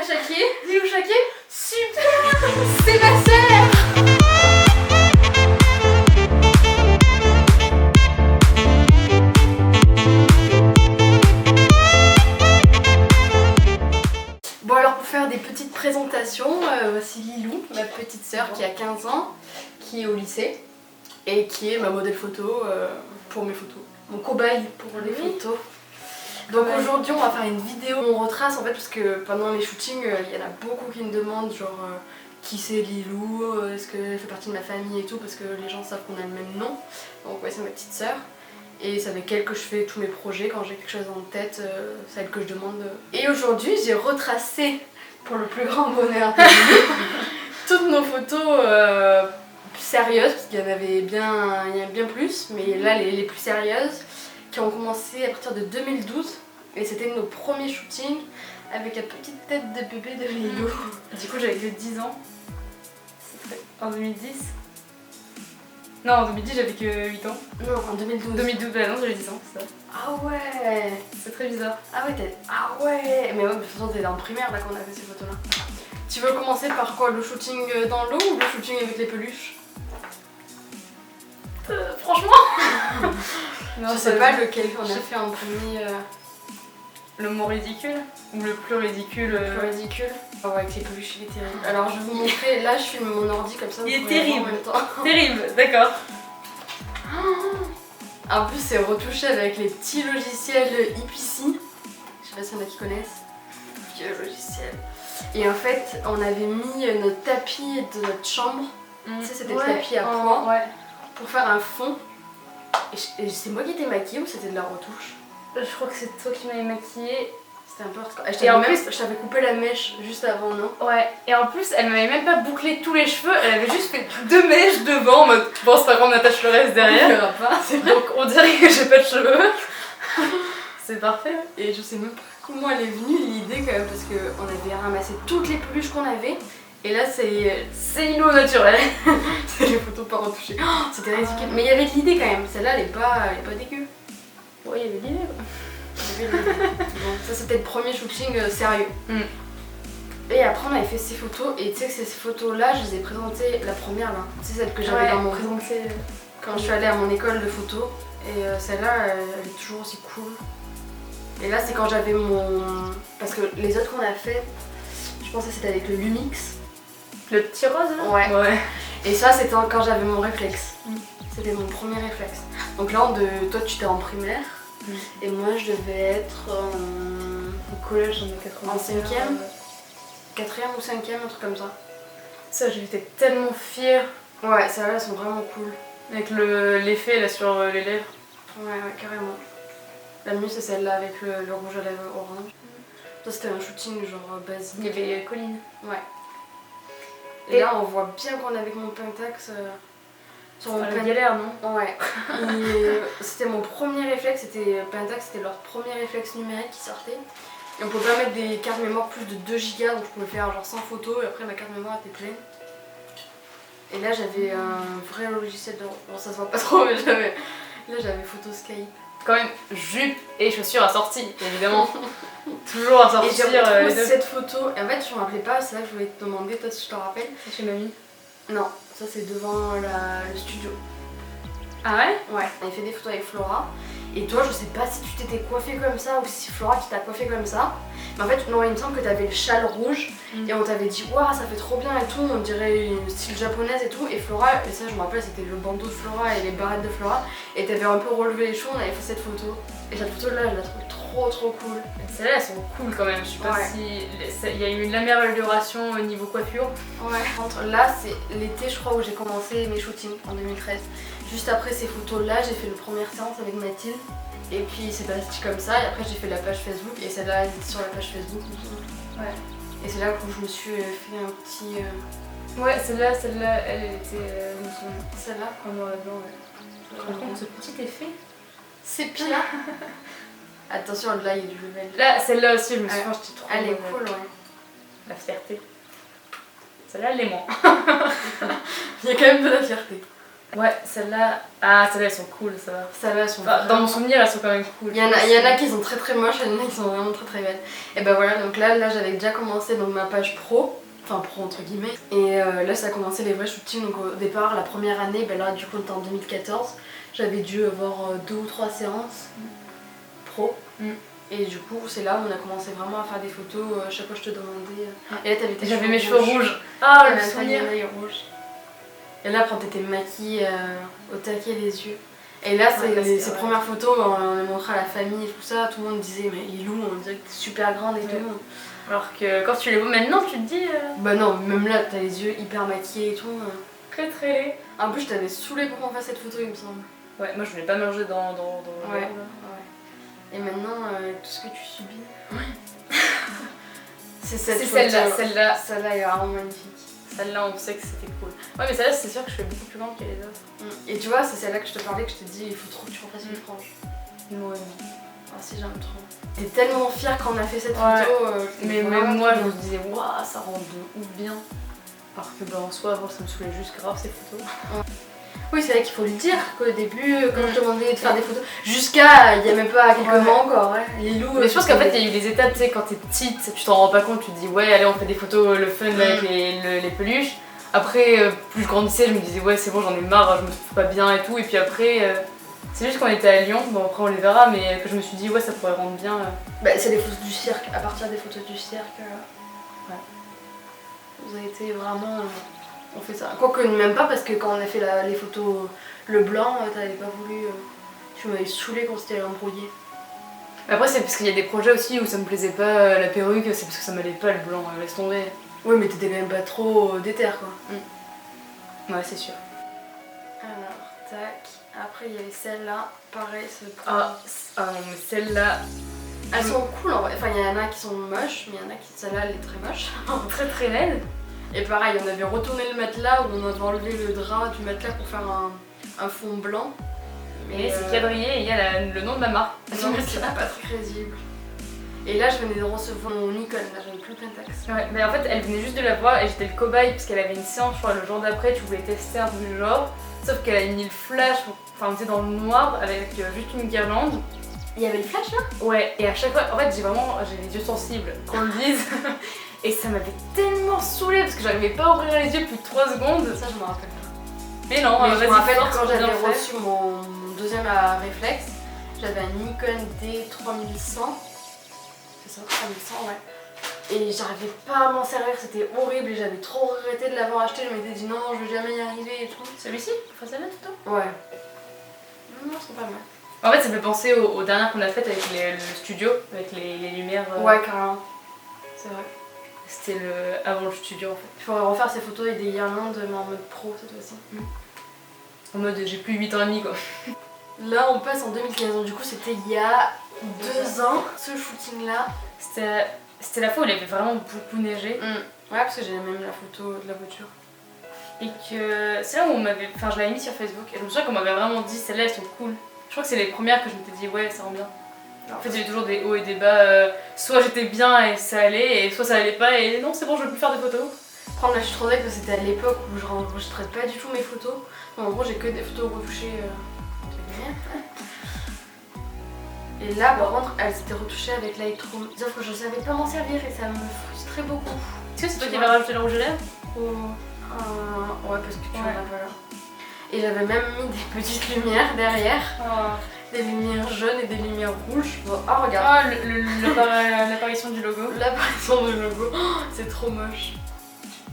Shaki. Dis-nous Shaki. Super. C'est ma sœur. Bon alors pour faire des petites présentations, voici Lilou, ma petite sœur qui a 15 ans, qui est au lycée et qui est ma modèle photo pour mes photos. Mon cobaye pour les photos. Donc aujourd'hui on va faire une vidéo où on retrace en fait parce que pendant les shootings il y en a beaucoup qui me demandent genre qui c'est Lilou, est-ce qu'elle fait partie de ma famille et tout parce que les gens savent qu'on a le même nom. Donc ouais c'est ma petite sœur. Et c'est avec elle que je fais tous mes projets, quand j'ai quelque chose en tête, c'est elle que je demande. Et aujourd'hui j'ai retracé, pour le plus grand bonheur de Lilou, toutes nos photos sérieuses, parce qu'il y en avait bien plus, mais là les plus sérieuses, qui ont commencé à partir de 2012. Et c'était nos premiers shootings avec la petite tête de bébé de Lilou. Du coup j'avais que 10 ans, c'était en 2010. Non, en 2010 j'avais que 8 ans. Non, en 2012. 2012, bah non, j'avais 10 ans, c'est ça. Ah ouais. C'est très bizarre. Ah ouais, mais ouais, mais de toute façon t'es en primaire là qu'on a fait ces photos là. Tu veux commencer par quoi? Le shooting dans l'eau ou le shooting avec les peluches? Franchement non, je sais pas lequel on a fait en premier. Le mot ridicule? Ou le plus ridicule? Le plus ridicule. Oh ouais, avec les peluches, il est terrible. Alors je vais vous montrer, là je filme mon ordi comme ça. Il est terrible en même temps. Terrible, d'accord. En plus c'est retouché avec les petits logiciels Ipici. Je sais pas s'il y en a qui connaissent. Vieux logiciel. Et en fait on avait mis notre tapis de notre chambre. Tu sais c'était le tapis à poids. Ouais. Pour faire un fond. Et c'est moi qui étais maquillée ou c'était de la retouche? Je crois que c'est toi qui m'avais maquillée. C'était un peu hardcore. Je t'avais coupé la mèche juste avant, non? Ouais, et en plus elle m'avait même pas bouclé tous les cheveux, elle avait juste fait 2 mèches devant en mode bon c'est pas grave on attache le reste derrière. On verra pas, c'est vrai. Donc on dirait que j'ai pas de cheveux. C'est parfait. Et je sais même pas comment elle est venue l'idée quand même parce qu'on avait ramassé toutes les peluches qu'on avait. Et là c'est une eau naturelle. C'est les photos pas retouchées. Oh, c'était ridicule. Mais il y avait de l'idée quand même, celle-là elle est pas dégueu. Ouais, il y avait de l'idée quoi. Bon, ça c'était le premier shooting sérieux. Et après on avait fait ces photos et tu sais que ces photos là je les ai présentées la première là. C'est celle que j'avais dans mon quand je suis allée à mon école de photo. Et celle-là elle est toujours aussi cool. Et là c'est quand j'avais mon... Parce que les autres qu'on a fait, je pense que c'était avec le Lumix. Le petit rose là? Ouais. Et ça c'était quand j'avais mon réflexe. C'était mon premier réflexe. Donc là toi tu étais en primaire. Et moi je devais être au collège en 5ème, 4ème ou 5ème, un truc comme ça. Ça j'étais tellement fière. Ouais, celles-là elles sont vraiment cool. Avec l'effet là sur les lèvres. Ouais, carrément. La mieux c'est celle-là avec le rouge à lèvres orange. Ça c'était un shooting genre basique. Il y avait Colline. Ouais. Et là on voit bien qu'on est avec mon Pentax. Sur mon galère, non? Ouais. C'était mon premier réflexe, Pentax, c'était leur premier réflexe numérique qui sortait. Et on pouvait pas mettre des cartes mémoire plus de 2 Go, donc je pouvais faire genre 100 photos et après ma carte mémoire était pleine. Et là j'avais un vrai logiciel de... Bon ça se voit pas trop mais j'avais Photoscape. Quand même jupe et chaussures assorties évidemment. Toujours assortir. Et j'ai retrouvé cette photo, et en fait je me rappelais pas, c'est là que je voulais te demander, toi si je te rappelle. C'est chez mamie? Non, ça c'est devant le studio. Ah ouais? Ouais, on avait fait des photos avec Flora. Et toi, je sais pas si tu t'étais coiffée comme ça ou si Flora qui t'a coiffée comme ça. Mais en fait, non, il me semble que t'avais le châle rouge et on t'avait dit waouh, ça fait trop bien et tout, on dirait une style japonaise et tout. Et Flora, et ça je me rappelle, c'était le bandeau de Flora et les barrettes de Flora. Et t'avais un peu relevé les cheveux, on avait fait cette photo. Et cette photo là, je la trouve trop cool. Celles-là, elles sont cool quand même. Je sais pas si il y a eu une amélioration au niveau coiffure. Ouais. Là, c'est l'été, je crois, où j'ai commencé mes shootings en 2013. Juste après ces photos-là, j'ai fait une première séance avec Mathilde. Et puis c'est parti comme ça. Et après, j'ai fait la page Facebook. Et celle-là, elle était sur la page Facebook. Ouais. Et c'est là où je me suis fait un petit. Ouais, celle-là, elle était. Celle-là? En noir et blanc, ouais. Par contre, ce petit effet. C'est pire. Attention, là, il y a du level. Là, celle-là aussi, je me suis dit, j'étais trop. Elle est cool, ouais. La fierté. Celle-là, elle est moins. Il y a quand même de la fierté. Ouais, celles-là. Ah, celles-là elles sont cool, ça va. Celles-là, elles sont Enfin, dans mon souvenir, elles sont quand même cool. Il y en a qui sont très très moches, il y en a qui sont vraiment très très belles. Et ben voilà, donc là j'avais déjà commencé donc, ma page pro, enfin pro entre guillemets. Et là ça a commencé les vrais shootings, donc au départ la première année, ben là du coup on était en 2014, j'avais dû avoir 2 ou 3 séances pro. Et du coup c'est là où on a commencé vraiment à faire des photos, chaque fois je te demandais. Et là t'avais tes J'avais cheveux mes cheveux rouges. rouges. Ah, le T'avais souvenir. un œil rouge. Et là quand t'étais maquillée au taquet les yeux. Et là, c'est ces premières photos, on les montrait à la famille et tout ça, tout le monde disait mais Lilou, on dirait que t'es super grande et tout. Alors que quand tu les vois maintenant, tu te dis... Bah non, même là, t'as les yeux hyper maquillés et tout. Très très laid. En plus, je t'avais saoulé pour qu'on fasse cette photo, il me semble. Ouais, moi je voulais pas manger dans ouais. Ouais. Et maintenant, tout ce que tu subis... Ouais. c'est celle-là. Celle-là est vraiment magnifique. Celle-là, on sait que c'était cool. Ouais, mais celle-là, c'est sûr que je fais beaucoup plus grande que les autres. Et tu vois, c'est celle-là que je te parlais, que je te dis, il faut trop que tu refasses une frange. Ouais. Ah si, j'aime trop. T'es tellement fière quand on a fait cette photo. Mais même moi, je me disais, waouh, ça rend de ouf bien. Alors que bah, en soi, avant, ça me saoulait juste grave ces photos. Oui, c'est vrai qu'il faut le dire qu'au début, quand je te demandais de faire des photos, jusqu'à il n'y a même pas quelques mois encore, ouais. Lilou. Mais je pense qu'en fait, il y a eu des étapes, tu sais, quand t'es petite, tu t'en rends pas compte, tu te dis, ouais, allez, on fait des photos, le fun là, avec les peluches. Après, plus je grandissais, je me disais, ouais, c'est bon, j'en ai marre, je me trouve pas bien et tout. Et puis après, c'est juste qu'on était à Lyon, bon, après on les verra, mais que je me suis dit, ouais, ça pourrait rendre bien. Bah, c'est les photos du cirque, à partir des photos du cirque. Ouais. Vous avez été vraiment. On fait ça. Quoique même pas parce que quand on a fait les photos le blanc, t'avais pas voulu. Tu m'avais saoulé quand c'était embrouillé. Après c'est parce qu'il y a des projets aussi où ça me plaisait pas la perruque, c'est parce que ça m'allait pas le blanc, laisse tomber. Oui mais t'étais quand même pas trop déter quoi. Ouais c'est sûr. Alors tac, après il y avait celle-là, pareil Ah non mais celle-là. Elles sont cool en vrai, enfin il y en a qui sont moches, mais il y en a qui, celle-là elle est très moche. Très très laide. Et pareil, on avait retourné le matelas où on avait enlevé le drap du matelas pour faire un fond blanc. Mais c'est quadrillé et il y a le nom de la marque. Non, c'est pas très crédible. Et là, je venais de recevoir mon Nikon, là j'avais plus plein de taxes. Ouais, mais en fait, elle venait juste de la voir et j'étais le cobaye parce qu'elle avait une séance, je crois, le jour d'après, tu voulais tester un truc du genre. Sauf qu'elle a mis le flash, enfin, on était dans le noir avec juste une guirlande. Il y avait le flash là? Ouais, et à chaque fois, en fait, j'ai les yeux sensibles, qu'on le dise. Et ça m'avait tellement saoulée parce que j'arrivais pas à ouvrir les yeux plus de 3 secondes. Ça, je me rappelle pas. Mais non, je me rappelle quand j'avais reçu mon deuxième réflexe, j'avais un Nikon D3100. C'est ça, 3100, ouais. Et j'arrivais pas à m'en servir, c'était horrible et j'avais trop regretté de l'avoir acheté. Je m'étais dit non, je vais jamais y arriver et tout. Celui-ci? Enfin, celle-là, tout Ouais. Non, c'est pas mal. En fait, ça me fait penser aux dernières qu'on a faites avec le studio, avec les lumières. Ouais, carrément. C'est vrai. C'était avant le studio en fait. Il faudrait refaire ces photos avec des guirlandes mais en mode pro cette fois-ci. En mode j'ai plus 8 ans et demi quoi. Là on passe en 2015, donc du coup c'était il y a 2 ans ce shooting là. C'était la fois où il avait vraiment beaucoup neigé. Ouais parce que j'ai même la photo de la voiture. Et que c'est là où on m'avait. Enfin je l'avais mis sur Facebook et je me souviens qu'on m'avait vraiment dit celles-là elles sont cool. Je crois que c'est les premières que je m'étais dit ouais ça rend bien. En fait, il y avait toujours des hauts et des bas. Soit j'étais bien et ça allait, et soit ça allait pas et non, c'est bon, je veux plus faire de photos. Prendre la chute rosée que c'était à l'époque où je n'enregistrais pas du tout mes photos. Donc, en gros, j'ai que des photos retouchées. Et là, par contre, elles étaient retouchées avec Lightroom. Sauf que je savais pas m'en servir et ça me frustrait beaucoup. Est-ce que c'est toi qui avais rajouté le rouge à lèvres ouais, parce que tu en as pas là. Et j'avais même mis des petites lumières derrière. Des lumières jaunes et des lumières rouges. Oh, regarde. Ah, l'apparition du logo. L'apparition du logo. Oh, c'est trop moche.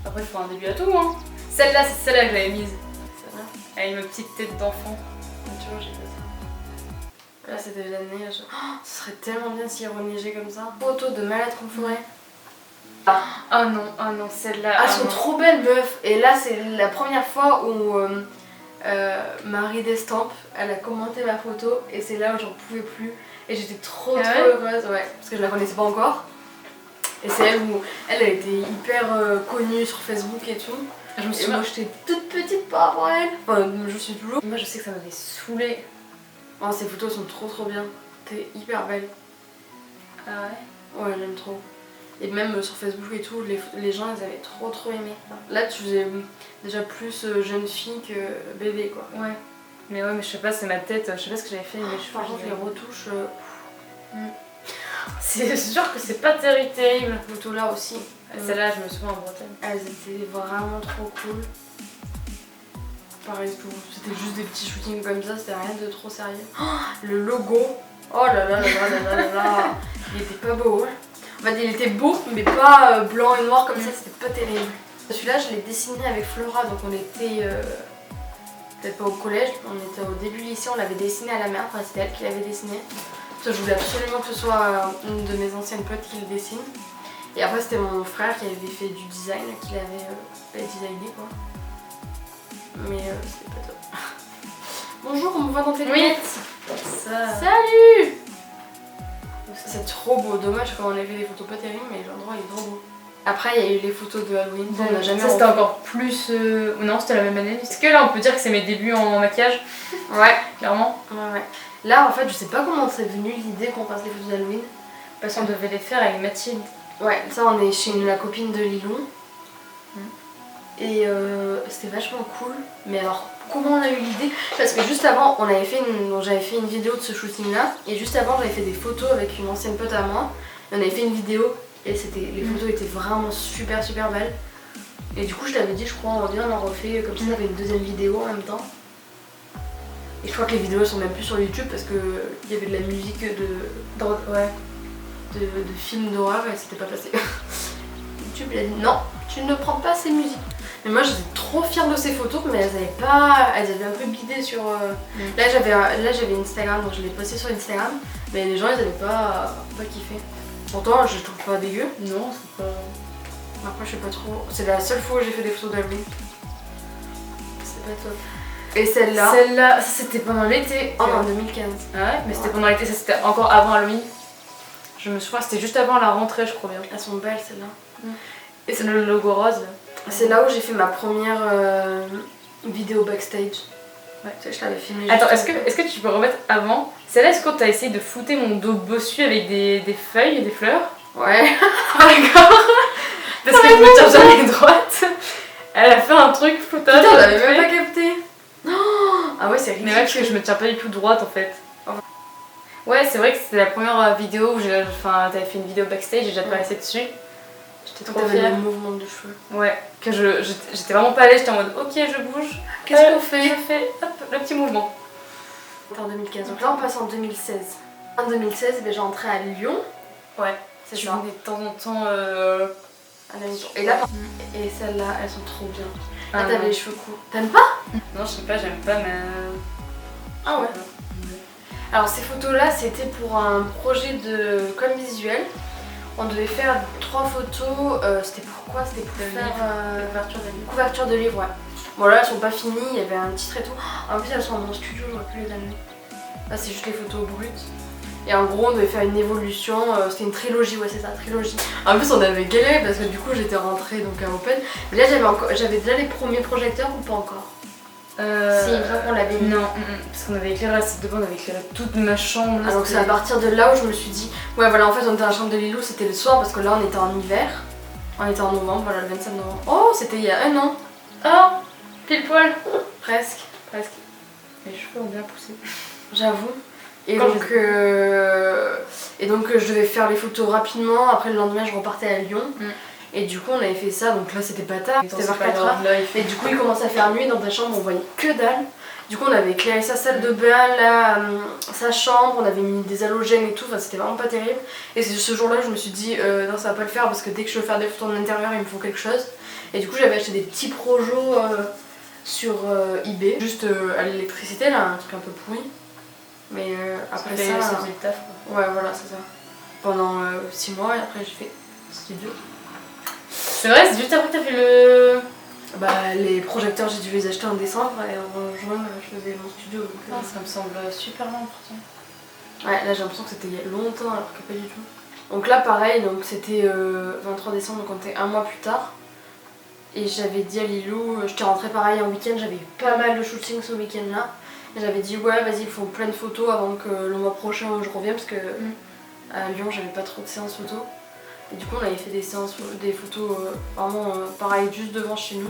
Après, il faut un début à tout, hein. Celle-là, c'est celle-là que j'avais mise. Celle-là. Avec ma petite tête d'enfant. Tu vois, j'ai fait ça. Là, c'était de la neige. Oh, ce serait tellement bien s'il reneigeait comme ça. Photo de malade qu'on ferait. Ah non, celle-là. Ah, elles sont trop belles, meuf. Et là, c'est la première fois où Marie d'Estampes, elle a commenté ma photo et c'est là où j'en pouvais plus et j'étais trop heureuse, ouais, parce que je la connaissais pas encore. Et c'est elle où elle a été hyper connue sur Facebook et tout. Et moi j'étais toute petite par rapport à elle. Enfin, je suis toujours. Moi je sais que ça m'avait saoulée. Oh, ces photos sont trop bien. T'es hyper belle. Ah ouais? Ouais, j'aime trop. Et même sur Facebook et tout, les gens ils avaient trop aimé. Là tu faisais déjà plus jeune fille que bébé quoi. Ouais. Mais ouais, mais je sais pas, c'est ma tête, je sais pas ce que j'avais fait. Mais je Par contre les retouches, c'est sûr que c'est pas terrible. les photos là aussi. Celle-là, je me souviens en Bretagne. Elles étaient vraiment trop cool. Pareil, c'était juste des petits shootings comme ça, c'était rien de trop sérieux. Oh, le logo, oh là là là là là là là, il était pas beau. Hein. En fait, il était beau, mais pas blanc et noir comme ça, c'était pas terrible. Celui-là, je l'ai dessiné avec Flora, donc on était peut-être pas au collège, on était au début lycée, on l'avait dessiné à la main, enfin c'était elle qui l'avait dessiné. Je voulais absolument que ce soit une de mes anciennes potes qui le dessine. Et après c'était mon frère qui avait fait du design, qui l'avait designé quoi. Mais c'était pas top. Bonjour, on me voit dans tes lunettes. Ça... Salut. C'est trop beau, dommage quand on a fait des photos pas terribles, mais l'endroit il est trop beau. Après il y a eu les photos de Halloween, on n'a jamais ça c'était encore plus... Non, c'était la même année. Est-ce que là on peut dire que c'est mes débuts en maquillage? Ouais, clairement. Ouais. Là en fait je sais pas comment c'est venu l'idée qu'on fasse les photos d'Halloween. Parce qu'on devait les faire avec Mathilde. Ouais, ça on est chez la copine de Lilou. Et c'était vachement cool. Mais alors, comment on a eu l'idée? Parce que juste avant, j'avais fait une vidéo de ce shooting là. Et juste avant, j'avais fait des photos avec une ancienne pote à moi. Et on avait fait une vidéo. Et les photos étaient vraiment super belles. Et du coup, je t'avais dit, je crois, on en refait comme ça, avec une deuxième vidéo en même temps. Et je crois que les vidéos sont même plus sur YouTube parce qu'il y avait de la musique de films d'horreur et c'était pas passé. YouTube il a dit non, tu ne prends pas ces musiques. Mais moi j'étais trop fière de ces photos, mais elles avaient un peu guidé sur... Là j'avais Instagram, donc je l'ai posté sur Instagram, mais les gens ils avaient pas kiffé. Pourtant je trouve pas dégueu. Non, c'est pas... Après je sais pas trop, c'est la seule fois où j'ai fait des photos d'Halloween. C'est pas top. Et celle-là... Celle-là, ça c'était pendant l'été. Oh, en 2015. Ah ouais, mais c'était pendant l'été, ça c'était encore avant Halloween. Je me souviens, c'était juste avant la rentrée je crois bien. Elles sont belles celles-là. Et c'est le logo rose là. C'est là où j'ai fait ma première vidéo backstage. Ouais, tu sais, je l'avais filmé. Attends, est-ce que tu peux remettre avant? Celle-là, est-ce que t'as essayé de flouter mon dos bossu avec des feuilles et des fleurs? Ouais. D'accord. Parce que je me tiens jamais droite. Elle a fait un truc floutage. Putain, j'avais même pas capté. Ah ouais, c'est ridicule. Mais ouais, parce que je me tiens pas du tout droite en fait. Ouais, c'est vrai que c'était la première vidéo où t'avais fait une vidéo backstage et j'apparaissais dessus. J'étais trop fière. le mouvement de cheveux. Ouais, que j'étais vraiment pas à l'aise, j'étais en mode ok, je bouge. Qu'est-ce qu'on fait? Je fais hop, le petit mouvement. C'était en 2015, donc là on passe en 2016. En 2016, j'ai rentré à Lyon. Ouais, c'est ça. ça. Je venais de temps en temps à la maison. Et là, et celles-là, elles sont trop bien. Là, t'avais les cheveux courts. T'aimes pas? Non, je sais pas, j'aime pas, mais. Ah ouais. Alors ces photos-là, c'était pour un projet de com visuel. On devait faire 3 photos, c'était pourquoi? C'était pour faire couverture de livre, ouais. Bon là elles sont pas finies, il y avait un titre et tout. En plus elles sont dans mon studio, j'aurais pu les amener. Là c'est juste les photos brutes. Et en gros on devait faire une évolution, c'était une trilogie, ouais c'est ça, trilogie. En plus on avait galéré parce que du coup j'étais rentrée donc à Open. Mais là j'avais déjà les premiers projecteurs ou pas encore? Si, il me semble qu'on l'avait mis. Non, parce qu'on avait éclairé la salle de bain, on avait éclairé toute ma chambre. Ah, donc c'est à partir de là où je me suis dit, ouais voilà en fait on était dans la chambre de Lilou, c'était le soir parce que là on était en hiver. On était en novembre, voilà le 27 novembre. Oh c'était il y a un an. Oh, pile poil. Presque. Les cheveux ont bien poussé. J'avoue. Et donc je devais faire les photos rapidement, après le lendemain je repartais à Lyon. Et du coup on avait fait ça, donc là c'était pas tard, c'était vers 4h. Et du coup il commençait à faire nuit dans ta chambre, on voyait que dalle. Du coup on avait éclairé sa salle de bain, là, sa chambre, on avait mis des halogènes et tout, enfin c'était vraiment pas terrible. Et c'est ce jour-là que je me suis dit non ça va pas le faire parce que dès que je veux faire des photos en intérieur il me faut quelque chose. Et du coup j'avais acheté des petits projos sur eBay, juste à l'électricité là, un truc un peu pourri. Mais après ça... le taf quoi. Ouais voilà c'est ça. Pendant 6 mois et après j'ai fait studio. C'est vrai, c'est juste après que t'as fait le... Bah les projecteurs j'ai dû les acheter en décembre et en juin je faisais mon studio. Donc, ça me semble super long pourtant. Ouais là j'ai l'impression que c'était il y a longtemps alors que pas du tout. Donc là pareil, donc c'était 23 décembre donc on était un mois plus tard. Et j'avais dit à Lilou, j'étais rentrée pareil en week-end, j'avais eu pas mal de shootings ce week-end là. Et j'avais dit ouais vas-y il faut plein de photos avant que le mois prochain je revienne parce que à Lyon j'avais pas trop de séances photos. Et du coup on avait fait des séances, des photos vraiment pareil juste devant chez nous.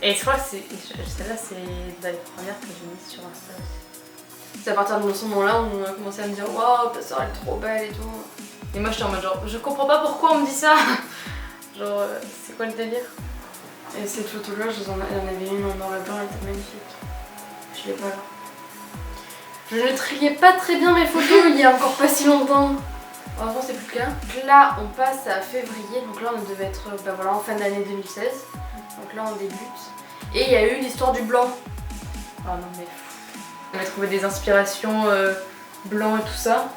Et je crois que celle-là c'est dans les premières que j'ai mises sur Insta aussi. C'est à partir de ce moment-là où on a commencé à me dire waouh ta soeur elle est trop belle et tout. Et moi j'étais en mode genre je comprends pas pourquoi on me dit ça. Genre c'est quoi le délire? Et cette photo-là, il y en avait une en noir et blanc, elle était magnifique. Je l'ai pas là. Je ne triais pas très bien mes photos il y a encore pas si longtemps. Heureusement c'est plus le cas. Là on passe à février, donc là on devait être voilà, en fin d'année 2016. Donc là on débute. Et il y a eu l'histoire du blanc. Ah non mais on a trouvé des inspirations blancs et tout ça.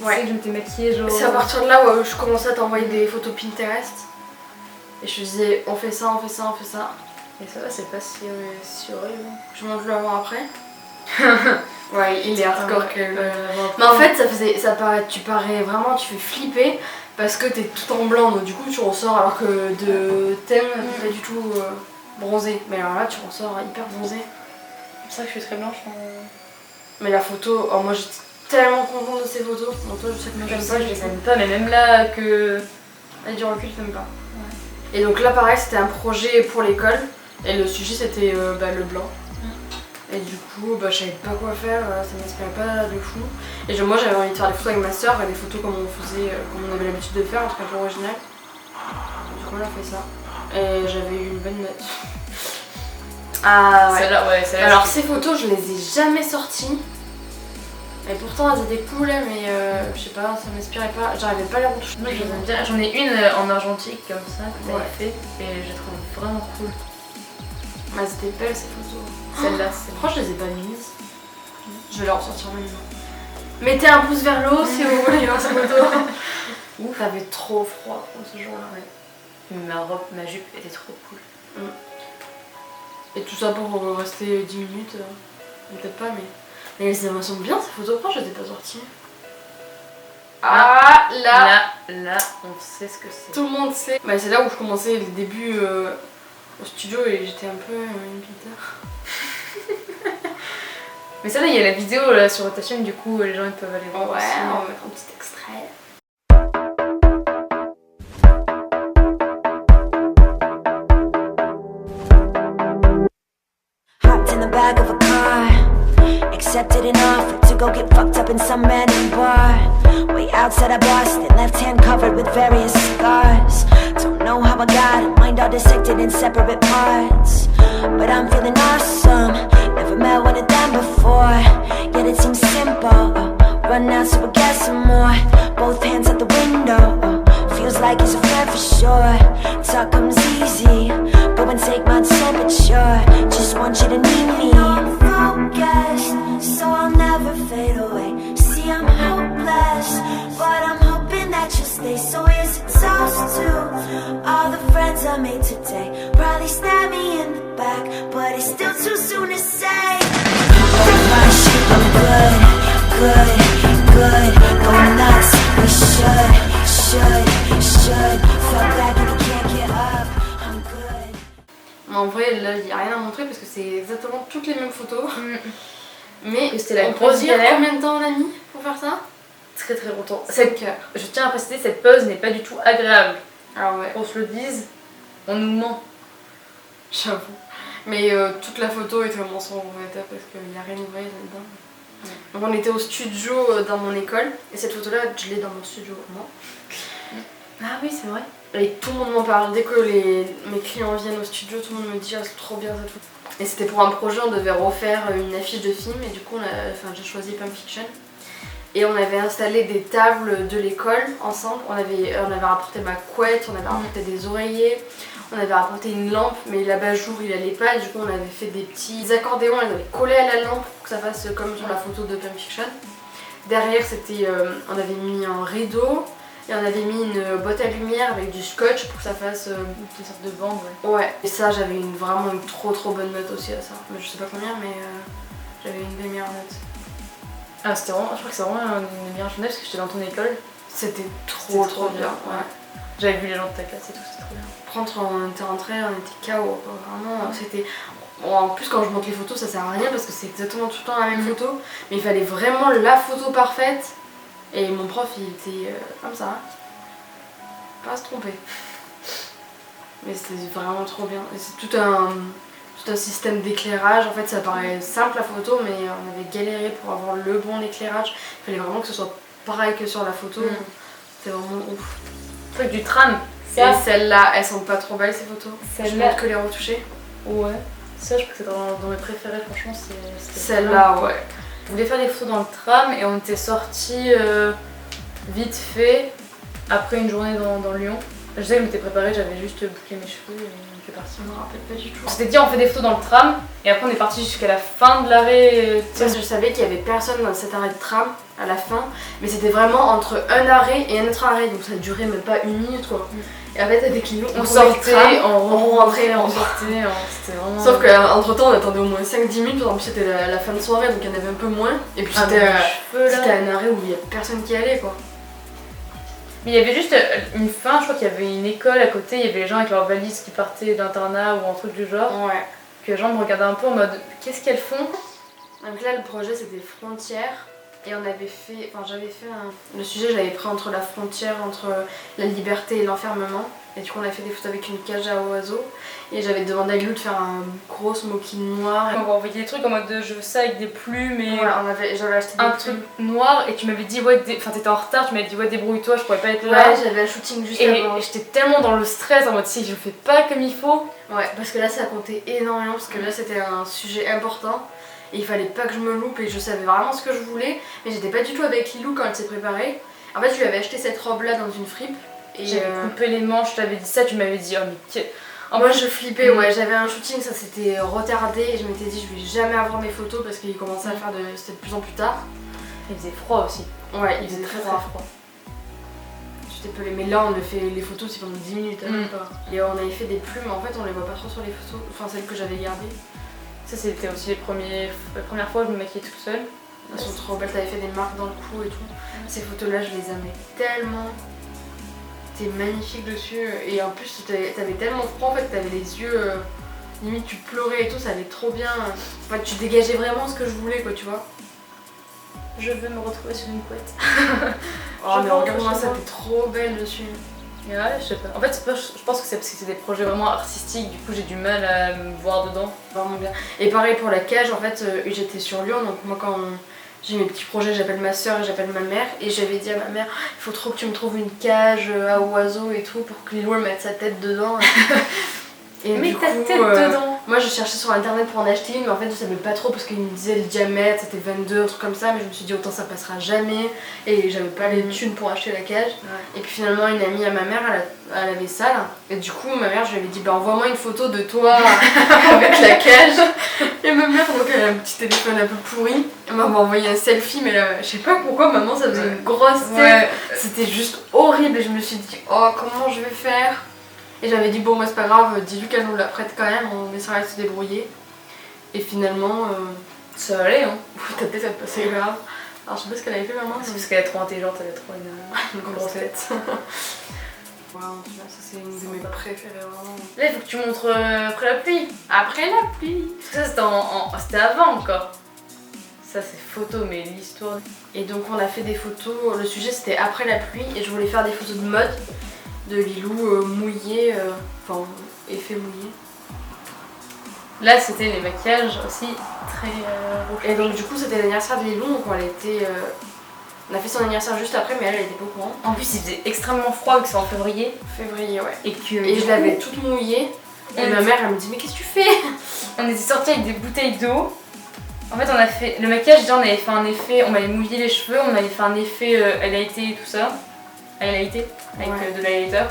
Ouais. C'est que je m'étais maquillée genre... C'est à partir de là où je commençais à t'envoyer des photos Pinterest. Et je te disais on fait ça, on fait ça, on fait ça. Et ça va, c'est pas si horrible. Je montre le avant après. Ouais, il est hardcore que mais en après. fait tu parais vraiment, tu fais flipper parce que t'es tout en blanc, donc du coup tu ressors alors que de thème pas du tout bronzé. Mais alors là tu ressors hyper bronzé. C'est vrai que je suis très blanche. Mais la photo, oh moi j'étais tellement contente de ces photos. Donc toi je sais que moi Je j'aime sais, pas, je les aime pas, mais même là que... avec du recul t'aimes pas. Ouais. Et donc là pareil c'était un projet pour l'école et le sujet c'était le blanc. Et du coup je savais pas quoi faire, ça m'inspirait pas de fou. Et moi j'avais envie de faire des photos avec ma soeur, des photos comme on faisait, comme on avait l'habitude de faire, un truc un peu original. Du coup on a fait ça. Et j'avais eu une bonne note. Ah ouais. Celle-là, ouais, celle-là. Alors ces photos je les ai jamais sorties. Et pourtant elles étaient cool mais je sais pas, ça m'inspirait pas, j'arrivais pas à les retoucher. Moi je les aime bien. J'en ai une en argentique comme ça que t'avais fait et je la trouve vraiment cool. Ah c'était belle ces photos. Celle-là, c'est... Franchement, je les ai pas mises. Je vais les ressortir maintenant. Mettez un pouce vers le haut si vous voulez voir cette photo. Ouf, t'avais trop froid ce jour-là. Ouais. Ma jupe était trop cool. Et tout ça pour rester 10 minutes. Peut-être pas, mais elles sont bien ces photos. Pourquoi je les ai pas sorties? Ah, là, on sait ce que c'est. Tout le monde sait. Bah, c'est là où je commençais les débuts au studio et j'étais un peu une guitare. Mais ça là il y a la vidéo là, sur ta chaîne, du coup les gens ils peuvent aller voir. Ouais, aussi. on va mettre un petit extrait. Hopped in the back of a car, accepted an offer to go get fucked up in some random bar. Way outside of Boston, left hand covered with various scars. Don't know how I got it, mind all dissected in separate parts. But I'm feeling awesome, never met one of them before. Yet it seems simple, run out so I get some more. Both hands out the window, feels like it's a friend for sure. Talk comes easy, go and take my temperature. Just want you to need me. I'm focused, so I'll never fade away. See I'm hopeless, but I'm hoping that you'll stay. So here's a toast to all the friends I made today. Probably stab me in the back, but it's still too soon to say. Oh my shit, I'm good, go nuts. We should fall back if you can't get up. I'm good. En vrai, là, il n'y a rien à montrer parce que c'est exactement toutes les mêmes photos. Mais c'était la on grosse peut dire galère. combien de temps on a mis pour faire ça? Très très longtemps. 7 heures. Je tiens à préciser, cette pause n'est pas du tout agréable. Ah ouais, On se le dise, on nous ment. j'avoue. Mais toute la photo est vraiment sans vrai parce qu'il n'y a rien de vrai là-dedans. Donc on était au studio dans mon école et cette photo là je l'ai dans mon studio moi. Ah oui c'est vrai. Et tout le monde m'en parle, dès que mes clients viennent au studio tout le monde me dit ah, c'est trop bien cette photo. Et c'était pour un projet, on devait refaire une affiche de film et du coup j'ai choisi Pulp Fiction. Et on avait installé des tables de l'école ensemble, on avait rapporté ma couette, on avait rapporté des oreillers, on avait rapporté une lampe mais l'abat-jour il allait pas, du coup on avait fait des petits accordéons, on les avait collés à la lampe pour que ça fasse comme sur la photo de Pulp Fiction. Derrière on avait mis un rideau et on avait mis une boîte à lumière avec du scotch pour que ça fasse Une sorte de bande, ouais. Et ça j'avais vraiment une trop bonne note aussi à ça, mais je sais pas combien mais j'avais une des meilleures notes. Ah c'était vraiment, je crois que c'est vraiment une des meilleures journées parce que j'étais dans ton école. C'était trop bien. Ouais. J'avais vu les gens de ta classe et tout, c'était trop bien. Quand on était rentrés, on était KO. Vraiment, c'était... Bon, en plus quand je montre les photos ça sert à rien parce que c'est exactement tout le temps la même photo. Mais il fallait vraiment la photo parfaite. Et mon prof il était comme ça, pas à se tromper. Mais c'était vraiment trop bien. Et c'est tout un système d'éclairage. En fait ça paraît simple la photo mais on avait galéré pour avoir le bon éclairage. Il fallait vraiment que ce soit pareil que sur la photo. C'était vraiment ouf. Le truc du tram. Et celles-là, elles sont pas trop belles ces photos. Je montre que les retouchées. Ouais. Ça, je crois que c'est dans mes préférés, franchement. C'était celle-là, ouais. On voulait faire des photos dans le tram et on était sortis vite fait après une journée dans Lyon. Je sais que je m'étais préparée, j'avais juste bouclé mes cheveux et on était parti. Je me rappelle pas du tout. On s'était dit on fait des photos dans le tram et après on est parti jusqu'à la fin de l'arrêt. Je savais qu'il y avait personne dans cet arrêt de tram à la fin, mais c'était vraiment entre un arrêt et un autre arrêt, donc ça durait même pas une minute quoi. Et en fait avec Lilou, on sortait, on rentrait, on sortait, c'était vraiment... Sauf qu'entre temps on attendait au moins 5-10 minutes, en plus c'était la fin de soirée donc il y en avait un peu moins. Et puis c'était un arrêt où il y a personne qui allait quoi. Mais il y avait juste une fin, je crois qu'il y avait une école à côté, il y avait les gens avec leurs valises qui partaient d'internat ou un truc du genre. Ouais. Que les gens me regardaient un peu en mode qu'est-ce qu'elles font? Donc là le projet c'était frontières. Et on avait fait, le sujet je l'avais pris entre la frontière, entre la liberté et l'enfermement. Et du coup on a fait des photos avec une cage à oiseaux. Et j'avais demandé à Lilou de faire un gros smoking noir. On m'a envoyé des trucs en mode de je veux ça avec des plumes et j'avais acheté des truc noir et tu m'avais dit ouais, t'étais en retard, tu m'avais dit ouais débrouille-toi, je pourrais pas être là. Ouais, j'avais un shooting juste avant. Et j'étais tellement dans le stress en mode si je le fais pas comme il faut. Ouais, parce que là ça comptait énormément, parce que là c'était un sujet important. Et il fallait pas que je me loupe et je savais vraiment ce que je voulais, mais j'étais pas du tout avec Lilou quand elle s'est préparée. En fait je lui avais acheté cette robe là dans une fripe et j'avais coupé les manches, je t'avais dit ça, tu m'avais dit oh mais moi je flippais, ouais, j'avais un shooting, ça s'était retardé et je m'étais dit je vais jamais avoir mes photos parce qu'il commençait à faire c'était de plus en plus tard. Il faisait froid aussi. Ouais, il faisait très froid. J'étais pelée, mais là on a fait les photos c'est pendant 10 minutes, même pas. Et on avait fait des plumes, en fait on les voit pas trop sur les photos, enfin celles que j'avais gardées. Ça c'était aussi la première fois que je me maquillais toute seule. Elles sont trop belles, t'avais fait des marques dans le cou et tout. Ces photos là je les aimais tellement. T'es magnifique dessus et en plus t'avais tellement froid en fait, t'avais les yeux, limite tu pleurais et tout, ça allait trop bien. En fait tu dégageais vraiment ce que je voulais quoi tu vois. Je veux me retrouver sur une couette. Oh mais regarde-moi ça, t'es trop belle dessus. Ouais, je sais pas. En fait, je pense que c'est parce que c'est des projets vraiment artistiques, du coup j'ai du mal à me voir dedans. Vraiment bien. Et pareil pour la cage, en fait, j'étais sur Lyon, donc moi quand j'ai mes petits projets, j'appelle ma soeur et j'appelle ma mère. Et j'avais dit à ma mère, il faut trop que tu me trouves une cage à oiseaux et tout pour que Lilou mette sa tête dedans. Et mets ta tête dedans. Moi je cherchais sur internet pour en acheter une mais en fait je savais pas trop parce qu'il me disait le diamètre c'était 22, un truc comme ça, mais je me suis dit autant ça passera jamais et j'avais pas les thunes pour acheter la cage. Et puis finalement une amie à ma mère elle avait ça là et du coup ma mère je lui avais dit bah envoie-moi une photo de toi avec la cage. Et ma mère donc elle a un petit téléphone un peu pourri, elle m'a envoyé un selfie mais là, je sais pas pourquoi maman ça faisait une grosse tête, c'était juste horrible et je me suis dit oh comment je vais faire. Et j'avais dit bon moi c'est pas grave, dis-lui qu'elle nous la prête quand même, on essaiera de se débrouiller. Et finalement ça allait hein. Ta tête elle passait grave. Alors je sais pas ce qu'elle avait fait maman. C'est parce qu'elle est trop intelligente, elle a trop une grosse tête. Wow, ça c'est une de mes préférées vraiment. Là il faut que tu montres après la pluie. Après la pluie. Ça c'était avant encore. Ça c'est photo mais l'histoire. Et donc on a fait des photos, le sujet c'était après la pluie et je voulais faire des photos de mode. De Lilou mouillé, enfin effet mouillé. Là c'était les maquillages aussi très rouges. Et donc du coup c'était l'anniversaire de Lilou, donc on a fait son anniversaire juste après mais elle était pas au courant. En plus il faisait extrêmement froid vu que c'est en février. Février ouais. Et je l'avais toute mouillée. Et ma mère elle me dit mais qu'est-ce que tu fais? On était sortis avec des bouteilles d'eau. En fait on a fait le maquillage, déjà on avait fait un effet, on m'avait mouillé les cheveux, on avait fait un effet highlighté et tout ça. Highlighté avec de l'highlighter.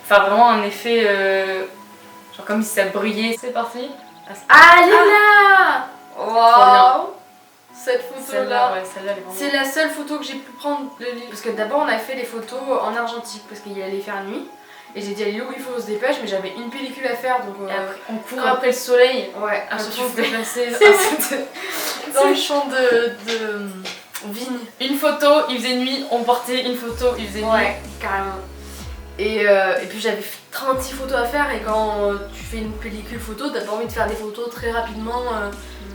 Enfin vraiment un effet genre comme si ça brillait. C'est parti. Ah Lila. Wow. Cette photo là, c'est la seule photo que j'ai pu prendre de Lilou. Parce que d'abord on a fait les photos en argentique parce qu'il allait faire nuit. Et j'ai dit à Lilou il faut qu'on se dépêche mais j'avais une pellicule à faire donc on court après le soleil. Ouais, à se déplacer dans le champ de vigne. Une photo, il faisait nuit, on partait, une photo, il faisait nuit. Ouais, carrément. Et puis j'avais 36 photos à faire et quand tu fais une pellicule photo, t'as pas envie de faire des photos très rapidement,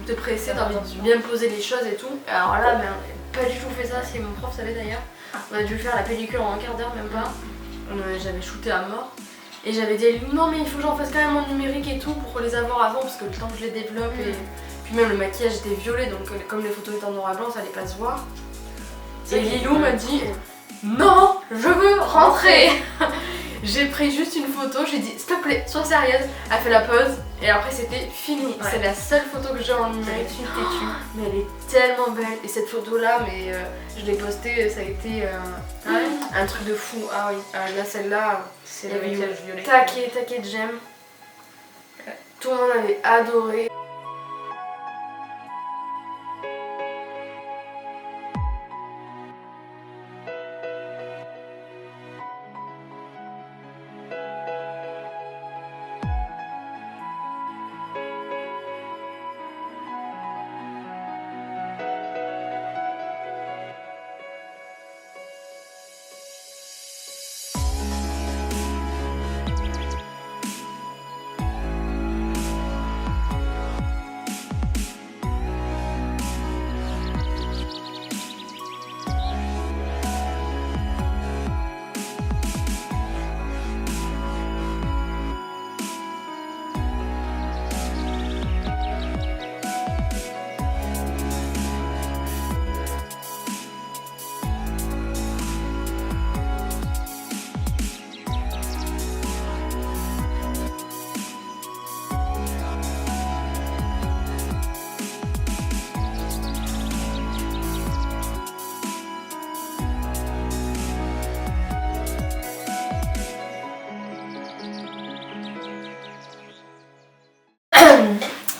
te presser, t'as envie de bien poser les choses et tout. Alors là, ben, pas du tout fait ça, si mon prof savait d'ailleurs. On a dû faire la pellicule en un quart d'heure, même pas. J'avais shooté à mort. Et j'avais dit non mais il faut que j'en fasse quand même en numérique et tout pour les avoir avant parce que le temps que je les développe et puis même le maquillage était violet donc comme les photos étaient en noir et blanc ça allait pas se voir. Et Lilou m'a dit non je veux rentrer. J'ai pris juste une photo, j'ai dit s'il te plaît sois sérieuse, elle fait la pause et après c'était fini. Ouais. C'est la seule photo que j'ai en numérique. Mais elle est tellement belle et cette photo là mais je l'ai postée, ça a été un truc de fou. Ah oui, là celle-là c'est le maquillage violet. Taquet de j'aime. Tout le monde avait adoré.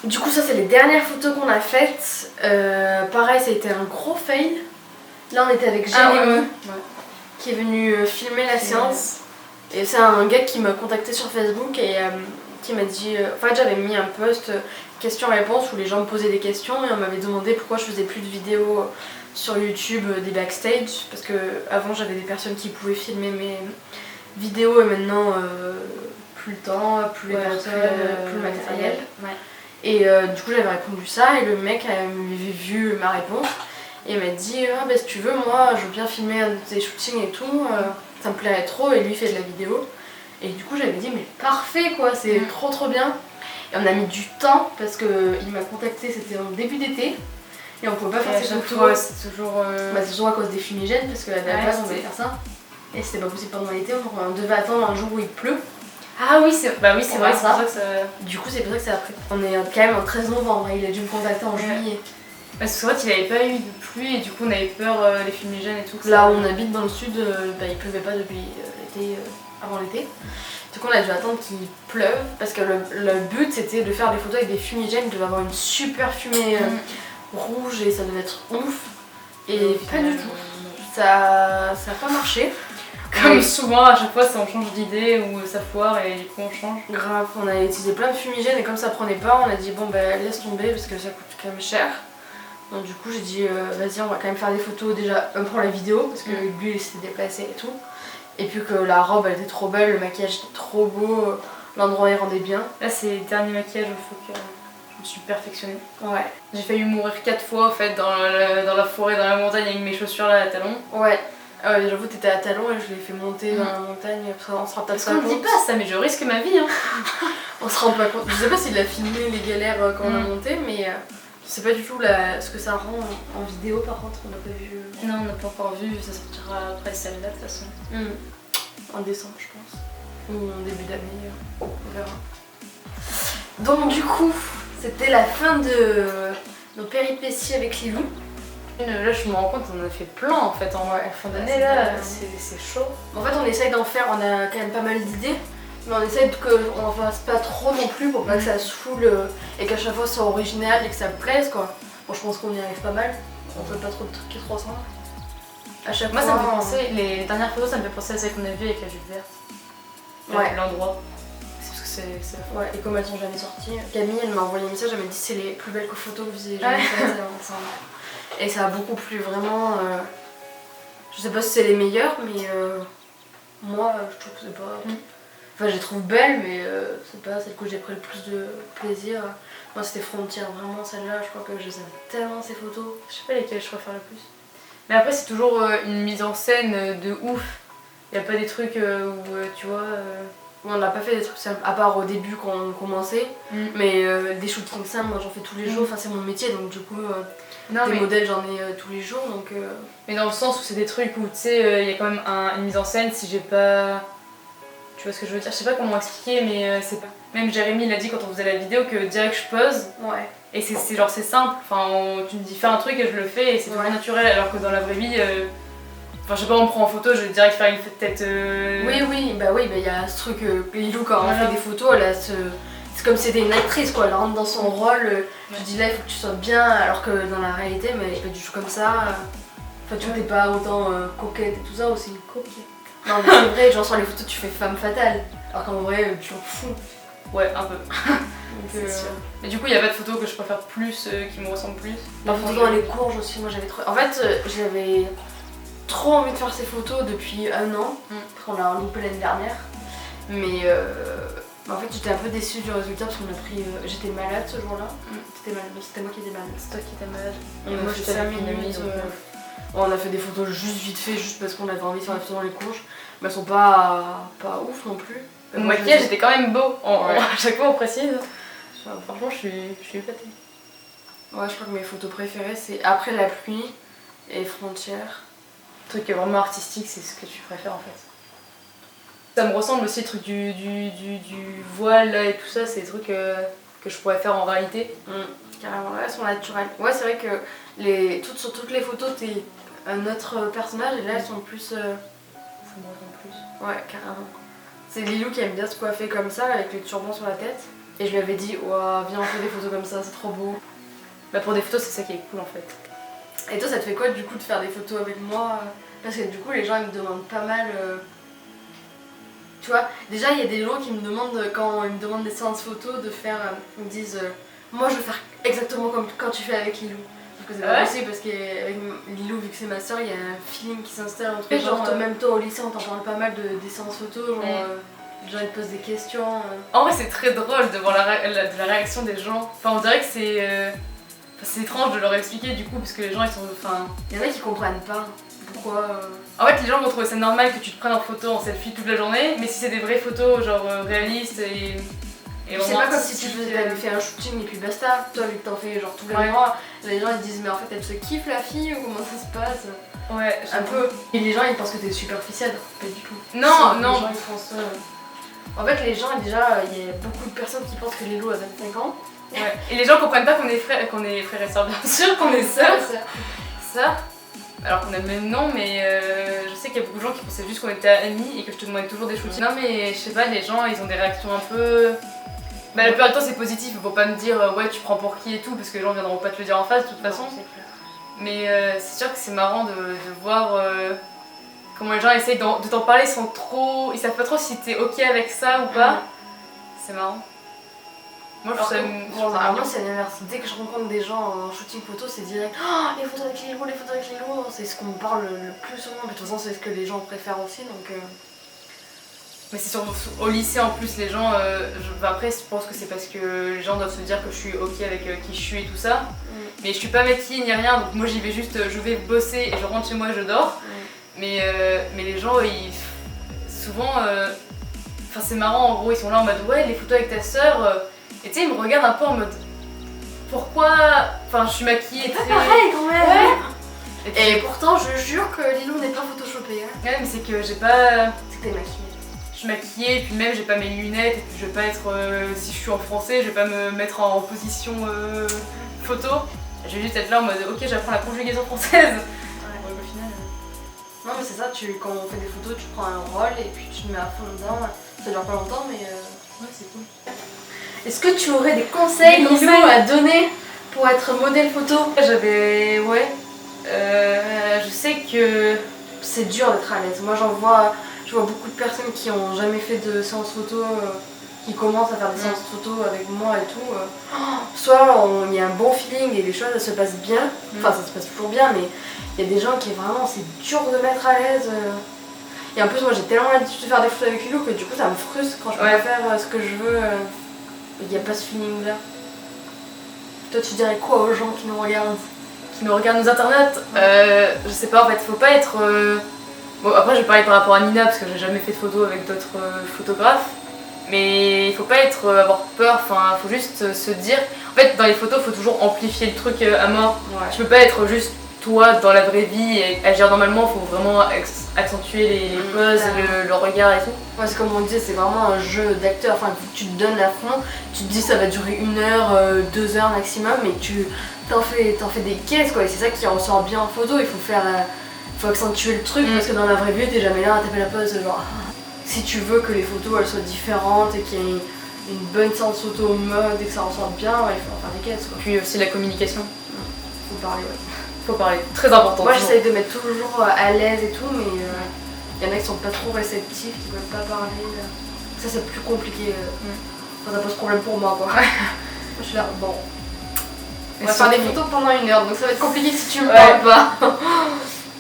Du coup ça c'est les dernières photos qu'on a faites. Pareil ça a été un gros fail. Là on était avec Jérémy qui est venu filmer la séance. Et c'est un gars qui m'a contacté sur Facebook et qui m'a dit... en fait j'avais mis un post questions-réponses où les gens me posaient des questions et on m'avait demandé pourquoi je faisais plus de vidéos sur YouTube des backstage. Parce que avant j'avais des personnes qui pouvaient filmer mes vidéos et maintenant plus le temps, plus les personnes, plus le matériel. Et du coup j'avais répondu ça et le mec avait vu ma réponse et il m'a dit ah bah si tu veux moi je veux bien filmer un de tes shootings et tout, ça me plairait trop et lui il fait de la vidéo. Et du coup j'avais dit mais parfait quoi, c'est trop bien. Et on a mis du temps parce qu'il m'a contacté, c'était en début d'été et on pouvait pas faire ces photos. C'est toujours... c'est toujours à cause des fumigènes parce qu'à la base on devait faire ça. Et c'était pas possible pendant l'été, on devait attendre un jour où il pleut. Ah oui, c'est vrai, c'est pour ça que ça... Du coup, c'est pour ça que ça a pris. On est quand même en 13 novembre, il a dû me contacter en juillet. Parce que c'est vrai qu'il n'avait pas eu de pluie et du coup on avait peur les fumigènes et tout. Là où on habite dans le sud, il pleuvait pas depuis l'été, avant l'été. Du coup, on a dû attendre qu'il pleuve parce que le but c'était de faire des photos avec des fumigènes, de avoir une super fumée rouge et ça devait être ouf. Et pas du tout. Ça a pas marché. Comme souvent, à chaque fois, on change d'idée ou ça foire et du coup on change. Grave, on a utilisé plein de fumigènes et comme ça prenait pas, on a dit bon bah laisse tomber parce que ça coûte quand même cher. Donc du coup j'ai dit vas-y on va quand même faire des photos déjà pour la vidéo parce que lui il s'était déplacé et tout. Et puis que la robe elle était trop belle, le maquillage était trop beau, l'endroit il rendait bien. Là c'est le dernier maquillage où il faut que je me suis perfectionnée. Ouais. J'ai failli mourir 4 fois en fait dans la forêt, dans la montagne avec mes chaussures là à talons. Ouais. J'avoue t'étais à talons et je l'ai fait monter dans la montagne, on se rend pas compte. Parce qu'on dit pas ça mais je risque ma vie hein. On se rend pas compte. Je sais pas s'il a filmé les galères quand on a monté mais je sais pas du tout ce que ça rend en vidéo par contre, on n'a pas vu. Non on n'a pas encore vu, ça sortira après celle-là de toute façon. En décembre je pense. Ou en début d'année, on verra. Donc du coup, c'était la fin de nos péripéties avec Lilou. Là je me rends compte on a fait plein en fait en fin d'année là, c'est chaud. En fait on essaye d'en faire, on a quand même pas mal d'idées, mais on essaye qu'on en fasse pas trop non plus pour pas que ça se saoule et qu'à chaque fois ça soit original et que ça me plaise quoi. Bon je pense qu'on y arrive pas mal, on fait pas trop de trucs qui se ressemblent. À chaque fois ça me fait penser, les dernières photos ça me fait penser à celles qu'on a vues avec la jupe verte. Ouais. L'endroit. C'est parce que c'est la ouais, et comme elles sont jamais sorties, Camille elle m'a envoyé un message, elle m'a dit c'est les plus belles photos que vous avez jamais faites ensemble. Et ça a beaucoup plu, vraiment. Je sais pas si c'est les meilleures, mais moi je trouve que c'est pas. Enfin, je les trouve belles, mais c'est pas celle que j'ai pris le plus de plaisir. Moi, c'était Frontière, vraiment celle-là. Je crois que je les aime tellement ces photos. Je sais pas lesquelles je préfère le plus. Mais après, c'est toujours une mise en scène de ouf. Y a pas des trucs où tu vois. On n'a pas fait des trucs simples, à part au début quand on commençait. Mais des shootings simples, moi j'en fais tous les jours, enfin c'est mon métier donc du coup des modèles j'en ai tous les jours donc. Mais dans le sens où c'est des trucs où tu sais, il y a quand même une mise en scène si j'ai pas. Tu vois ce que je veux dire? Je sais pas comment expliquer mais c'est pas. Même Jérémy il a dit quand on faisait la vidéo que direct je pose. Ouais. Et c'est genre c'est simple, enfin tu me dis fais un truc et je le fais et c'est toujours naturel alors que dans la vraie vie. Enfin, je sais pas, on me prend en photo, je vais direct faire une tête. Oui, bah il y a ce truc. Lilou, quand on fait des photos, c'est comme si c'était une actrice, quoi. Elle rentre dans son rôle. Je dis là, il faut que tu sois bien, alors que dans la réalité, mais elle est pas du tout comme ça. Enfin, tu vois, t'es pas autant coquette et tout ça aussi. Coquette. Non, mais c'est vrai, genre sur les photos, tu fais femme fatale. Alors qu'en vrai, tu t'en fous. Ouais, un peu. Donc, mais du coup, il y a pas de photos que je préfère plus, qui me ressemblent plus. La photo dans les courges aussi, moi j'avais trop. En fait, j'avais trop envie de faire ces photos depuis un an, parce qu'on l'a loupé l'année dernière. Mais en fait j'étais un peu déçue du résultat parce qu'on a pris. J'étais malade ce jour-là. C'était moi qui étais malade. C'est toi qui étais malade. Et moi j'étais 5 minutes. On a fait des photos juste vite fait, juste parce qu'on avait envie de faire des photos dans les courges. Mais elles sont pas ouf non plus. Mon maquillage était quand même beau. À chaque fois on précise. Franchement je suis épatée. Ouais, je crois que mes photos préférées c'est Après la pluie et Frontières. Le truc vraiment artistique, c'est ce que tu préfères en fait. Ça me ressemble aussi le truc du voile là, et tout ça, c'est des trucs que je pourrais faire en réalité. Carrément, là elles sont naturelles. Ouais, c'est vrai que sur toutes les photos t'es un autre personnage et là elles sont plus. Ça me ressemble plus. Ouais, carrément. C'est Lilou qui aime bien se coiffer comme ça avec les turbans sur la tête. Et je lui avais dit, ouah, viens on fait des photos comme ça, c'est trop beau. Bah pour des photos, c'est ça qui est cool en fait. Et toi, ça te fait quoi du coup de faire des photos avec moi? Parce que du coup, les gens ils me demandent pas mal. Tu vois, déjà il y a des gens qui me demandent, quand ils me demandent des séances photos, de faire. Ils me disent, moi je veux faire exactement comme quand tu fais avec Lilou. Sauf que c'est pas possible parce qu'avec Lilou, vu que c'est ma soeur, il y a un feeling qui s'installe entre les gens. Même toi au lycée, on t'en parle pas mal des séances photos. Genre, les gens ils te posent des questions. En vrai, c'est très drôle de voir la réaction des gens. Enfin, on dirait que c'est étrange de leur expliquer du coup parce que les gens ils sont. Enfin. Il y en a qui comprennent pas pourquoi. En fait, les gens vont trouver ça normal que tu te prennes en photo, en selfie toute la journée, mais si c'est des vraies photos genre réalistes et c'est pas comme si tu avais fait un shooting et puis basta. Toi, vu que t'en fais genre tous les mois, les gens ils disent mais en fait elle se kiffe la fille ou comment ça se passe? Ouais, un peu. Et les gens ils pensent que t'es superficielle, pas du tout. Non. Les gens ils pensent. En fait, les gens déjà, il y a beaucoup de personnes qui pensent que Lilou a 25 ans. Ouais. Et les gens comprennent pas qu'on est frères et sœurs, bien sûr, qu'on est sœurs. Ça. Alors qu'on a le même nom, mais je sais qu'il y a beaucoup de gens qui pensaient juste qu'on était amis et que je te demandais toujours des shootings. Non, mais je sais pas, les gens ils ont des réactions un peu. Bah, la plupart du temps c'est positif, faut pas me dire ouais, tu prends pour qui et tout, parce que les gens viendront pas te le dire en face de toute façon. Mais c'est sûr que c'est marrant de voir comment les gens essayent de t'en parler sans trop. Ils savent pas trop si t'es ok avec ça ou pas. C'est marrant. Moi je trouve ça. Moi c'est l'inverse. Dès que je rencontre des gens en shooting photo, c'est direct les photos avec Lilou, c'est ce qu'on me parle le plus souvent. De toute façon, c'est ce que les gens préfèrent aussi donc. Mais c'est surtout au lycée en plus, les gens. Après, je pense que c'est parce que les gens doivent se dire que je suis ok avec qui je suis et tout ça. Mais je suis pas maquillée ni rien, donc moi j'y vais juste, je vais bosser et je rentre chez moi et je dors. Mais les gens, souvent. Enfin, c'est marrant, en gros, ils sont là en mode ouais, les photos avec ta sœur. Et tu sais, ils me regardent un peu en mode pourquoi. Enfin, je suis maquillée très. Pareil quand même! Ouais. Et pourtant, je jure que Lilou n'est pas photoshopée. Hein. Ouais, mais c'est que j'ai pas. C'est que t'es maquillée. Je suis maquillée, et puis même j'ai pas mes lunettes, et puis je vais pas être. Si je suis en français, je vais pas me mettre en position photo. Je vais juste être là en mode ok, j'apprends la conjugaison française. Ouais. Au final. Non, mais c'est ça, quand on fait des photos, tu prends un rôle et puis tu te mets à fond dedans. Ça dure pas longtemps, mais ouais, c'est cool. Est-ce que tu aurais des conseils à donner pour être modèle photo? J'avais. Ouais. Je sais que c'est dur d'être à l'aise. Moi je vois beaucoup de personnes qui ont jamais fait de séance photo, qui commencent à faire des séances photo avec moi et tout. Soit il y a un bon feeling et les choses elles se passent bien, enfin ça se passe toujours bien, mais il y a des gens qui vraiment c'est dur de mettre à l'aise. Et en plus moi j'ai tellement l'habitude de faire des photos avec Lilou que du coup ça me frustre quand je peux pas faire ce que je veux. Il n'y a pas ce feeling là. Toi tu dirais quoi aux gens qui nous regardent, qui nous regardent, nos internautes, je sais pas, en fait, faut pas être... Bon, après, je vais parler par rapport à Nina, parce que j'ai jamais fait de photos avec d'autres photographes. Mais il faut pas avoir peur, enfin, faut juste se dire... En fait, dans les photos, faut toujours amplifier le truc à mort. Ouais. Tu peux pas être juste toi dans la vraie vie et agir normalement, faut vraiment accentuer les poses, le regard et tout. Ouais, c'est comme on disait, c'est vraiment un jeu d'acteur. Enfin, tu te donnes à fond, tu te dis ça va durer 1 heure, 2 heures maximum, mais tu t'en fais des caisses quoi. Et c'est ça qui ressort bien en photo. Il faut accentuer le truc parce que dans la vraie vie, t'es jamais là à taper la pose. Genre, si tu veux que les photos elles soient différentes et qu'il y ait une bonne séance photo mode et que ça ressorte bien, ouais, il faut en faire des caisses quoi. Puis aussi la communication. Faut parler, ouais. Faut parler, très important. Moi j'essaye de mettre toujours à l'aise et tout, mais y en a qui sont pas trop réceptifs, qui veulent pas parler. Ça c'est plus compliqué. Enfin, ça pose problème pour moi quoi. Moi je suis là, bon. On va faire des photos pendant 1 heure, donc ça va être compliqué si tu me parles pas.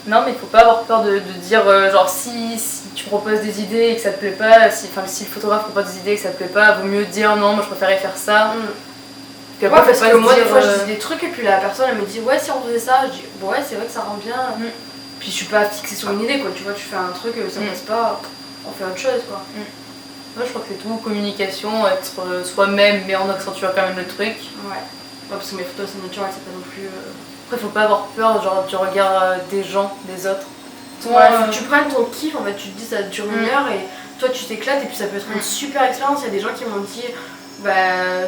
Non mais il faut pas avoir peur de dire genre si tu proposes des idées et que ça te plaît pas, si le photographe propose des idées et que ça te plaît pas, vaut mieux dire non, moi je préférais faire ça. Puis après, parce que moi des fois je dis des trucs et puis la personne elle me dit ouais si on faisait ça, je dis bon ouais c'est vrai que ça rend bien. Puis je suis pas fixée sur une idée quoi, tu vois, tu fais un truc, ça passe pas, on fait autre chose quoi. Moi je crois que c'est tout, communication, être soi-même mais en accentuant quand même le truc. Ouais, parce que mes photos sont naturelles, c'est pas non plus... Après faut pas avoir peur genre du regard des gens, des autres. Ouais, faut que tu prennes ton kiff, en fait tu te dis ça dure 1 heure et toi tu t'éclates et puis ça peut être une super expérience. Il y a des gens qui m'ont dit bah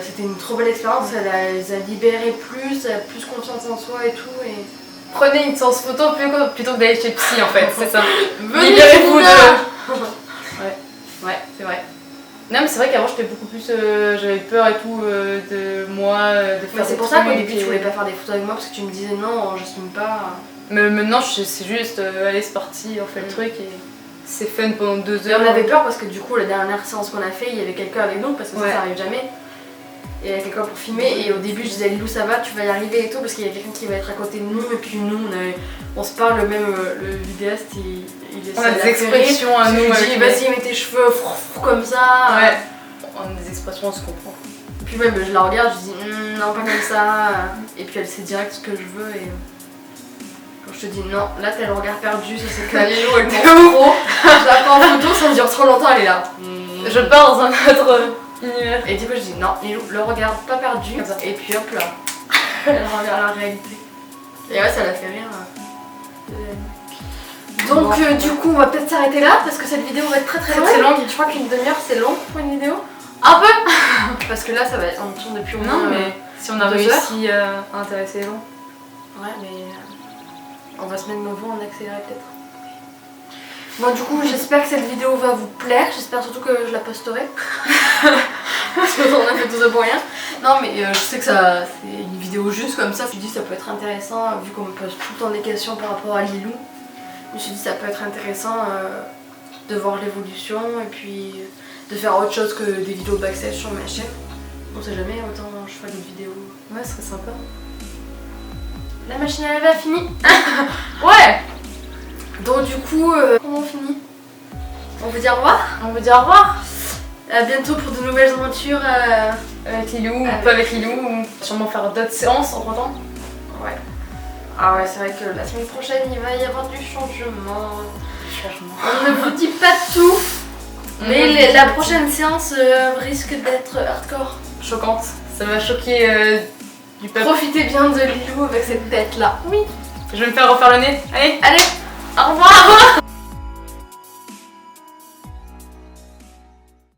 c'était une trop belle expérience, ça les a libérés plus, elle a plus confiance en soi et tout et... Prenez une séance photo plutôt que d'aller chez le psy en fait, c'est ça. Libérez-vous de... Ouais, c'est vrai. Non mais c'est vrai qu'avant j'étais beaucoup plus, j'avais peur et tout de moi, de faire c'est pour ça qu'au début tu voulais pas faire des photos avec moi parce que tu me disais non, j'assume pas. Mais maintenant c'est juste, allez c'est parti, on fait le truc et c'est fun pendant 2 heures. Et on avait peur parce que du coup la dernière séance qu'on a fait, il y avait quelqu'un avec nous parce que ça arrive jamais. Et il y avait quelqu'un pour filmer et au début je disais Lilou ça va, tu vas y arriver et tout parce qu'il y a quelqu'un qui va être à côté de nous et puis nous on se parle, même le vidéaste on a des expressions à nous. Je lui dis vas-y mets tes cheveux comme ça. Ouais. On a des expressions, on se comprend. Et puis même je la regarde, je dis non pas comme ça. Et puis elle sait direct ce que je veux et quand je te dis non, là t'as le regard perdu, ça c'est que la Lilou elle pense trop. Je la prends en photo, ça dure trop longtemps, elle est là. Je pars dans un autre univers. Et du coup je dis non Lilou, le regard pas perdu. Et puis hop là, elle revient à la réalité. Et ouais ça la fait rire. Donc du coup on va peut-être s'arrêter là parce que cette vidéo va être très longue. Je crois qu'une demi-heure c'est long pour une vidéo. Un peu. Parce que là ça va être, on tourne depuis au moins. Non mais si on a réussi à intéresser les gens. Ouais mais on va se mettre nouveau en accéléré peut-être. Bon du coup j'espère que cette vidéo va vous plaire, j'espère surtout que je la posterai. Parce qu'on a fait tout ça pour rien. Non mais je sais que ça c'est une vidéo juste comme ça, je me suis dit ça peut être intéressant vu qu'on me pose tout le temps des questions par rapport à Lilou. Je me suis dit ça peut être intéressant de voir l'évolution et puis de faire autre chose que des vidéos backstage sur ma chaîne. On sait jamais, autant je ferai des vidéos. Ouais, ce serait sympa. La machine à laver a fini. Ouais. Donc du coup, comment on finit? On vous dit au revoir. On vous dit au revoir. À bientôt pour de nouvelles aventures avec Lilou, ou pas avec Lilou, ou sûrement faire d'autres séances en temps. Ouais. Ah ouais, c'est vrai que la semaine prochaine il va y avoir du changement. On ne vous dit pas tout, mais la prochaine séance risque d'être hardcore. Choquante. Ça va choquer du peuple. Profitez bien de Lilou avec cette tête là. Oui. Je vais me faire refaire le nez. Allez. Allez, au revoir.